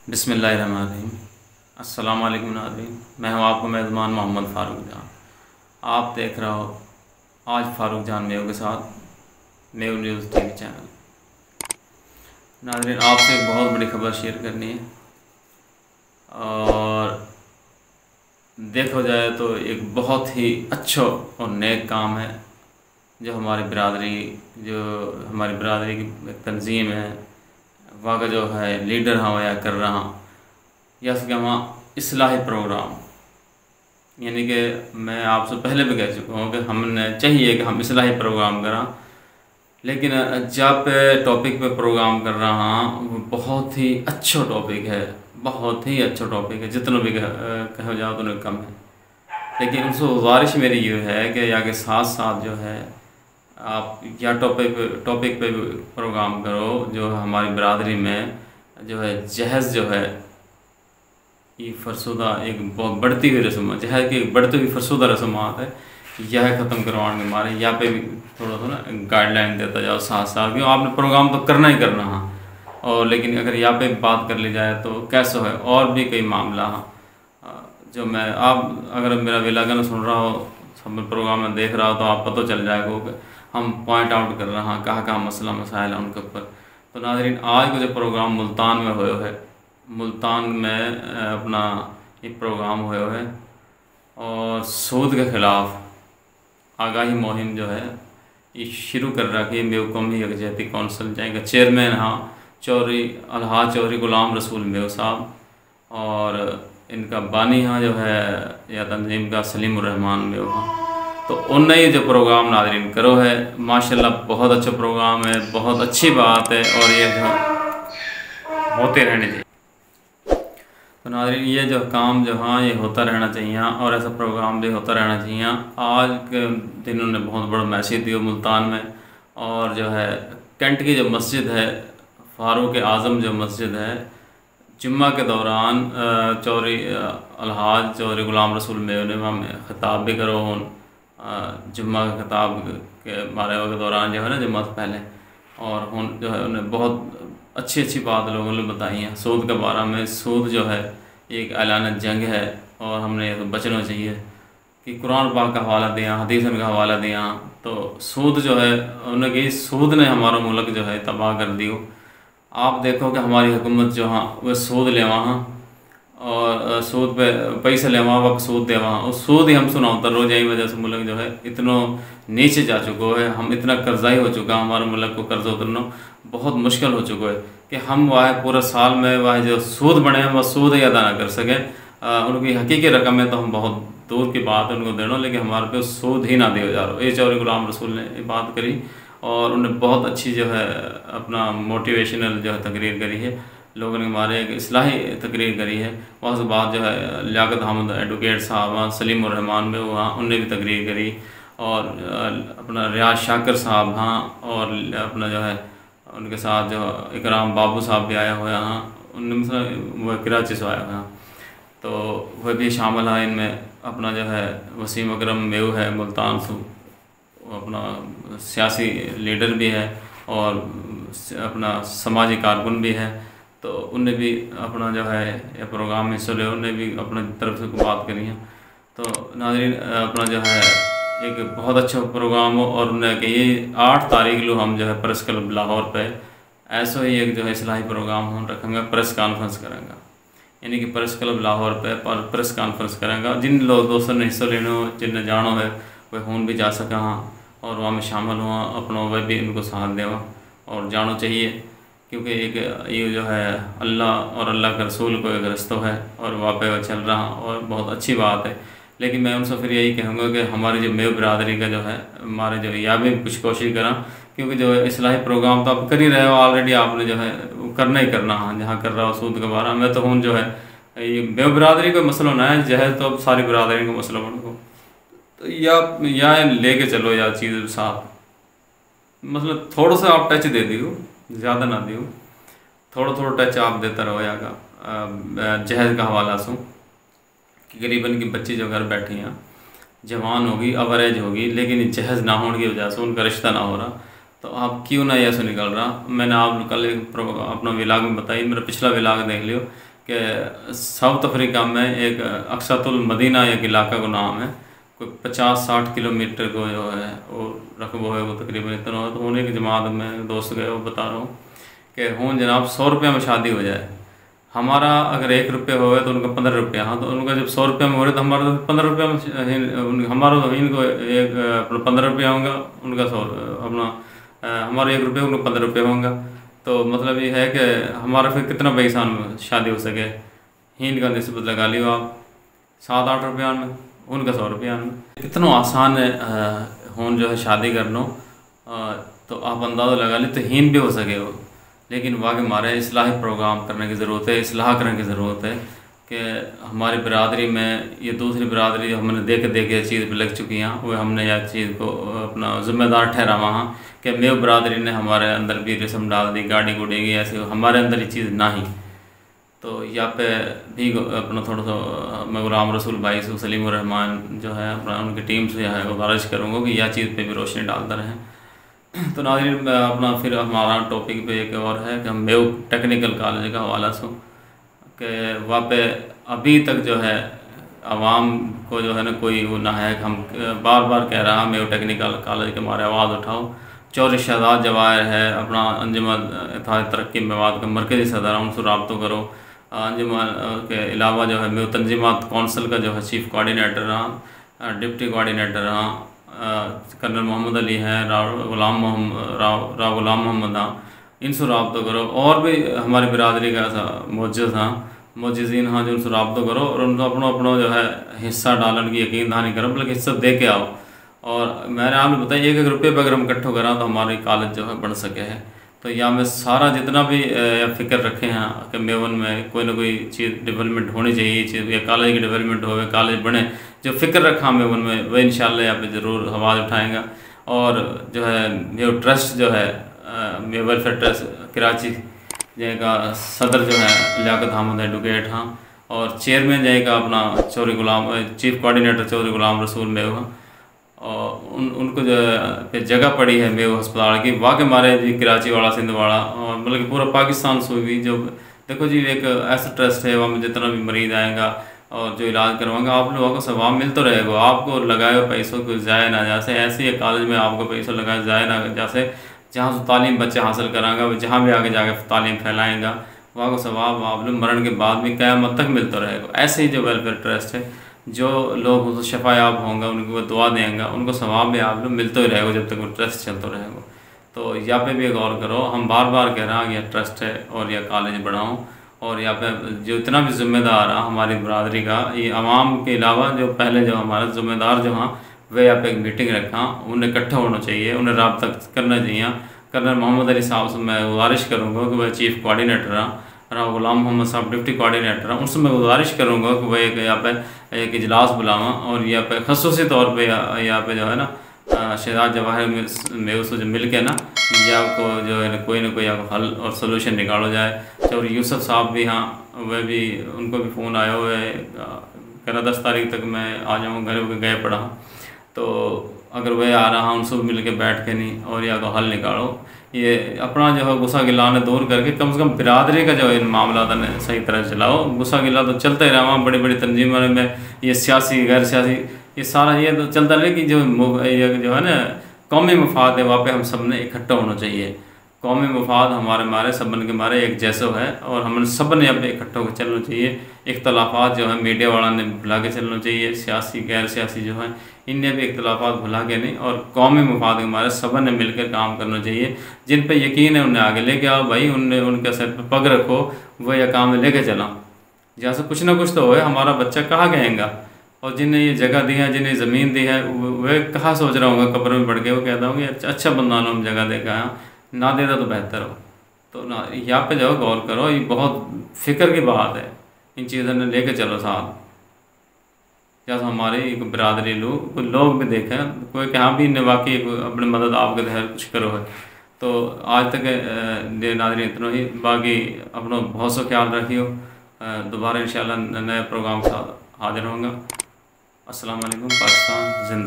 बिस्मिल्लाहिर्रहमानिर्रहीम। अस्सलाम वालेकुम नाज़रीन, मैं हूँ आपका मेज़बान मोहम्मद फ़ारूक जान। आप देख रहे हो आज फ़ारूक जान मेव के साथ मेव न्यूज़ टीवी चैनल। नाज़रीन, आपसे एक बहुत बड़ी खबर शेयर करनी है और देखा जाए तो एक बहुत ही अच्छा और नेक काम है जो हमारी बिरादरी की एक तंजीम है वहाँ का जो है लीडर हाँ या कर रहा या उसके वहाँ इस्लाही प्रोग्राम, यानी कि मैं आपसे पहले भी कह चुका हूँ कि हमने चाहिए कि हम इस्लाही प्रोग्राम करा, लेकिन जब टॉपिक पे प्रोग्राम कर रहा हूँ वो बहुत ही अच्छा टॉपिक है, बहुत ही अच्छा टॉपिक है, जितना भी कहो जाओ उतना कम है। लेकिन उनसे गुजारिश मेरी ये है कि या के साथ साथ जो है आप या टॉपिक पे भी प्रोग्राम करो जो हमारी बिरादरी में जो है जहेज़ जो है ये फरसुदा एक बहुत बढ़ती हुई रस्म है, जहेज़ की एक बढ़ती हुई फरसुदा रस्मात है, यह ख़त्म करवाने के मारे यहाँ पे भी थोड़ा सा ना गाइडलाइन देता जाओ साथ साथ, क्यों आपने प्रोग्राम तो करना ही करना है। और लेकिन अगर यहाँ पे बात कर ली जाए तो कैसे है और भी कई मामला जो मैं आप अगर मेरा विलागन सुन रहा हो सब प्रोग्राम में देख रहा हो तो आप पता चल जाएगा कि हम पॉइंट आउट कर रहे हैं कहाँ कहाँ मसला मसाइल है उनके ऊपर। तो नाज़रीन, आज का जो प्रोग्राम मुल्तान में हुए है, मुल्तान में अपना एक प्रोग्राम हुए है और सूद के ख़िलाफ़ आगाही मुहिम जो है ये शुरू कर रखी है। मेव कौमी यकजहती कौंसिल जाएगा चेयरमैन हाँ चौधरी अलहाज चौधरी ग़ुलाम रसूल मेव साहब और इनका बानी हाँ जो है या तंजीम का सलीमुर्रहमान मेव हाँ। तो उनने ये जो प्रोग्राम नाज़रीन करो है माशाल्लाह बहुत अच्छा प्रोग्राम है, बहुत अच्छी बात है और ये जो होते रहने चाहिए। तो नाज़रीन, ये जो काम जो हाँ ये होता रहना चाहिए और ऐसा प्रोग्राम भी होता रहना चाहिए। आज के दिन उन्होंने बहुत बड़ा मैसेज दिया मुल्तान में और जो है कैंट की जो मस्जिद है फ़ारूक आज़म जो मस्जिद है जुम्मा के दौरान चौधरी अलहाज चौधरी ग़ुलाम रसूल मेव ने वहाँ ख़िताब भी करो जुम्मा के ख़िताब के बारे के दौरान जो है ना जुम्मा से पहले और जो है उन्हें बहुत अच्छी अच्छी बात लोगों ने बताई हैं सूद के बारे में। सूद जो है एक ऐलान जंग है और हमने बचना चाहिए कि कुरान पाक का हवाला दिया, हदीस का हवाला दिया। तो सूद जो है उन्हें कि सूद ने हमारा मुल्क जो है तबाह कर दियो। आप देखो कि हमारी हुकूमत जो हाँ वह सूद ले वहाँ और सूद पे पैसे ले वहाँ वक्त सूद दे वहाँ और सूद ही हम सुनाओ तो रोज़ यही वजह से मुल्क जो है इतना नीचे जा चुका है, हम इतना कर्जाई हो चुका हमारे मुल्क को कर्ज उतरना बहुत मुश्किल हो चुका है कि हम वह पूरे साल में वह जो सूद बने हैं वह सूद ही अदा ना कर सकें। उनकी हकीकी रकम है तो हम बहुत दूर की बात है उनको देना, लेकिन हमारे पे सूद ही ना दिया जा रहा। ये चौधरी ग़ुलाम रसूल ने ये बात करी और उन्हें बहुत अच्छी जो है अपना मोटिवेशनल जो है तकरीर करी है, लोगों ने हमारे एक इस्लाही तकरीर करी है। वहाँ से बाद जो है लियाकत अहमद एडवोकेट साहब सलीमुर्रहमान में वहाँ उनने भी तकरीर करी और अपना रियाज शाकर साहब हाँ और अपना जो है उनके साथ जो इकराम बाबू साहब भी आया हुआ हाँ उनमें वह कराची से आया हुआ हाँ तो वह भी शामिल है इनमें। अपना जो है वसीम अकरम मेव है मुल्तान से, अपना सियासी लीडर भी है और अपना समाजी कारकुन भी है। तो उनने भी अपना जो है ये प्रोग्राम में हिस्सा लिया, उनने भी अपने तरफ से बात करी है। तो नाज़रीन, अपना जो है एक बहुत अच्छा प्रोग्राम हो और उन्हें कि ये 8 तारीख को हम जो है प्रेस क्लब लाहौर पे ऐसा ही एक जो है इस्लाही प्रोग्राम हम रखेंगे, प्रेस कॉन्फ्रेंस करेंगे, यानी कि प्रेस क्लब लाहौर पे पर प्रेस कॉन्फ्रेंस करेंगे। जिन लोग दोस्तों ने हिस्सा लेना हो जिन्हें जाना है वह होन भी जा सका हाँ और वहाँ में शामिल हुआ अपना वह भी उनको साथ देवा और जाना चाहिए, क्योंकि एक ये जो है अल्लाह और अल्लाह के रसूल को एक रस्तो है और वहाँ पे चल रहा और बहुत अच्छी बात है। लेकिन मैं उनसे फिर यही कहूँगा कि हमारी जो मेव बिरादरी का जो है हमारे जो या भी कुछ कोशिश करा, क्योंकि जो इस्लाही प्रोग्राम तो आप कर ही रहे हो ऑलरेडी, आपने जो है करना ही करना हाँ जहाँ कर रहा हो सूद के बारे में। तो हूँ जो है ये मेव बिरादरी का मसला ना है जहे तो अब सारी बिरादरी का मसला बन गो, तो या लेके चलो या चीज़ साथ, मतलब थोड़ा सा आप टच दे दियो, ज़्यादा ना दियो, थोड़ा थोड़ा टच आप देता रहो या का जहेज़ का हवाला सो कि करीबन की बच्ची जो घर बैठी हैं जवान होगी अवरेज होगी लेकिन जहेज़ ना होने की वजह से उनका रिश्ता ना हो रहा, तो आप क्यों ना ऐसे निकल रहा। मैंने आप कल एक अपना विलाग में बताई, मेरा पिछला विलाग देख लियो कि साउथ अफ्रीका में एक अक्सातुल मदीना एक इलाका का नाम है, कोई 50-60 किलोमीटर को जो है वो रकबो है, वो तकरीबन इतना हो। तो होने की जमात में दोस्त गए, वो बता रहा हूँ कि हूँ जनाब 100 रुपये में शादी हो जाए। हमारा अगर 1 रुपये हो तो उनका 15 रुपया। हाँ, तो उनका जब 100 रुपये में हो रहे तो हमारा तो 15 रुपये में, हमारा तो इनको एक अपना 15 रुपया होगा, उनका 100 अपना हमारा 1 रुपये उनका 15 रुपये होगा। तो मतलब ये है कि हमारा फिर कितना पैसा में शादी हो सके। हिंद का निस्बत लगा लियो आप 7-8 रुपया में, उनका 100 रुपया में। इतना आसान है होन जो है शादी करना, तो आप अंदाज़ा लगा ली तो हिंद भी हो सके हो। लेकिन वाकई हमारे इस्लाही प्रोग्राम करने की ज़रूरत है, इस्लाह करने की ज़रूरत है कि हमारी बिरादरी में ये दूसरी बिरादरी जो हमने देख ये चीज़ पर लग चुकी हैं, वो हमने यह चीज़ को अपना ज़िम्मेदार ठहरा वहाँ कि मेव बिरादरी ने हमारे अंदर भी रस्म डाल दी, गाड़ी गुड़ेगी ऐसे, हमारे अंदर ये चीज़ ना ही। तो यहाँ पे भी अपना थोड़ा सा मैं गुलाम रसूल भाई से, सलीम रहमान जो है अपना उनकी टीम से है गुजारिश करूँगा कि यह चीज़ पे भी रोशनी डालते रहें। तो नाज़रीन अपना फिर हमारा टॉपिक पे एक और है कि हम मेव टेक्निकल कॉलेज का हवाला सो कि वहाँ पे अभी तक जो है आवाम को जो है ना कोई वो ना है कि हम बार बार कह रहा मेव टेक्निकल कॉलेज के हमारे आवाज़ उठाओ। चौधरी शहजाद जवाहिर है अपना अंजुमन इत्तेहाद तरक्की मेवात का मरकज़ी सदर, उनसे रब्ता करो। अंजुमन के अलावा जो है मेव तंजीमात कौंसल का जो है चीफ कोऑर्डिनेटर रहा, डिप्टी कोऑर्डिनेटर रहा, कर्नल मोहम्मद अली हैं, राव गुलाम मोहम्मद हाँ, इनसे रब्ता करो। और भी हमारी बिरादरी का ऐसा मोजिज़ीन हाँ, जो उनसे रब्ता करो और उनको अपना जो है हिस्सा डालन की यकीन दहानी करो, बल्कि हिस्सा दे के आओ। और मैंने आपने बताया 1-1 रुपये पर अगर हम इकट्ठो करा तो हमारी कॉलेज जो है बढ़ सके है। तो यहाँ में सारा जितना भी फ़िक्र रखे हैं कि मेवन में कोई ना कोई चीज़ डेवलपमेंट होनी चाहिए, चीज़ या कॉलेज की डेवलपमेंट हो, कॉलेज बने, जो फ़िक्र रखा मेवन में वह इंशाल्लाह यहाँ पे ज़रूर आवाज़ उठाएगा। और जो है मेव ट्रस्ट जो है मेव वेलफेयर ट्रस्ट कराची जाएगा सदर जो है लियाकत अहमद एडवोकेट हाँ, और चेयरमैन जाएगा अपना चौधरी गुलाम, चीफ कोऑर्डिनेटर चौधरी गुलाम रसूल मेव। और उनको जो है जगह पड़ी है मेव अस्पताल की, वाकई हमारे जी कराची वाला, सिंध वाला और मतलब कि पूरा पाकिस्तान से भी जो देखो जी एक ऐसा ट्रस्ट है वहाँ में जितना भी मरीज़ आएगा और जो इलाज करवाएंगा आप लोगों को सवाब मिलता रहेगा। आपको लगाए हुए पैसों को ज़ाया ना जैसे ऐसे ही कॉलेज में आपको पैसा लगाए ज़ाया ना जैसे, जहाँ से तालीम बच्चे हासिल कराएंगा वो जहाँ भी आगे जाकर तालीम फैलाएँगा वहाँ को सवाब आप लोग मरण के बाद भी क़यामत तक मिलता रहेगा। ऐसे ही जो वेलफेयर ट्रस्ट है, जो लोग उसको शफायाब होंगे उनको दुआ देंगे, उनको सवाब भी आप लोग मिलते ही रहेगा जब तक वो ट्रस्ट चलता रहेगा। तो यहाँ पे भी गौर करो, हम बार बार कह रहे हैं यह ट्रस्ट है और यह कॉलेज बढ़ाओ। और यहाँ पे जो इतना भी ज़िम्मेदार है हमारी बरदरी का, ये आवाम के अलावा जो पहले जो हमारा ज़िम्मेदार जो हाँ वे यहाँ पे एक मीटिंग रखा, उन्हें इकट्ठा होना चाहिए, उन्हें रब्ता करना चाहिए। कर्नल मोहम्मद अली साहब से मैं गुजारिश करूँगा कि वह चीफ कोऑर्डिनेटर रहा, गुलाम मोहम्मद साहब डिप्टी कोऑर्डिनेटर हैं, उनसे मैं गुजारिश करूँगा कि वह एक यहाँ पे एक इजलास बुलावा और यहाँ पे खसूसी तौर पे यहाँ पे जो है ना शहजाद जवाहिर मेव से जो मिल के ना या को जो है कोई ना कोई हल और सोल्यूशन निकाला जाए। और यूसुफ साहब भी हाँ, वह भी उनको भी फ़ोन आया हुआ है, कहना 10 तारीख तक मैं आ जाऊँ, घर गए पड़ा। तो अगर वह आ रहा उनसे मिल के बैठ के नहीं और या को हल निकालो, ये अपना जो है गुस्सा गिला ने दूर करके कम से कम बिरादरी का जो है मामला था सही तरह चलाओ। गुस्सा गिला तो चलता ही रहा, वहाँ बड़ी बड़ी तंजीमों में ये सियासी गैर सियासी ये सारा ये तो चलता रहे कि जो है ना कौमी मफाद है वहाँ पे हम सब ने इकट्ठा होना चाहिए। कौमी मफाद हमारे सबन के मारे एक जैसा है और हमने सब ने यहाँ पे इकट्ठा होकर चलना चाहिए। इख्तलाफात जो है मीडिया वाला ने भुला के चलना चाहिए, सियासी गैर सियासी जो है इनने भी इख्तलाफात भुला के नहीं, और कौमी मफाद के हमारे सब ने मिलकर काम करना चाहिए। जिन पे यकीन है उन्हें आगे लेके आओ भाई, उनने उनके सर पे पग रखो, वह यह काम लेके चला। जैसे कुछ ना कुछ तो हो, हमारा बच्चा कहाँ गएगा, और जिन्हें ये जगह दी है, जिन्हें ज़मीन दी है, वह कहाँ सोच रहा होगा कब्र में पड़ के वो कहता हूँ कि अच्छा बंदा ना हम जगह देगा, ना देता तो बेहतर हो। तो ना यहाँ पे जाओ गौर करो, ये बहुत फ़िक्र की बात है, इन चीज़ों ने लेके चलो साथ। जैसे हमारे एक बिरादरी लोग भी देखें, कोई कहाँ भी वाकई अपनी मदद आपके तहत कुछ करो है। तो आज तक नाज़रीन इतना ही, बाकी अपना बहुत सा ख्याल रखियो। दोबारा इंशाल्लाह नए प्रोग्राम के साथ हाजिर होंगे। अस्सलाम वालेकुम। पाकिस्तान जिंदा।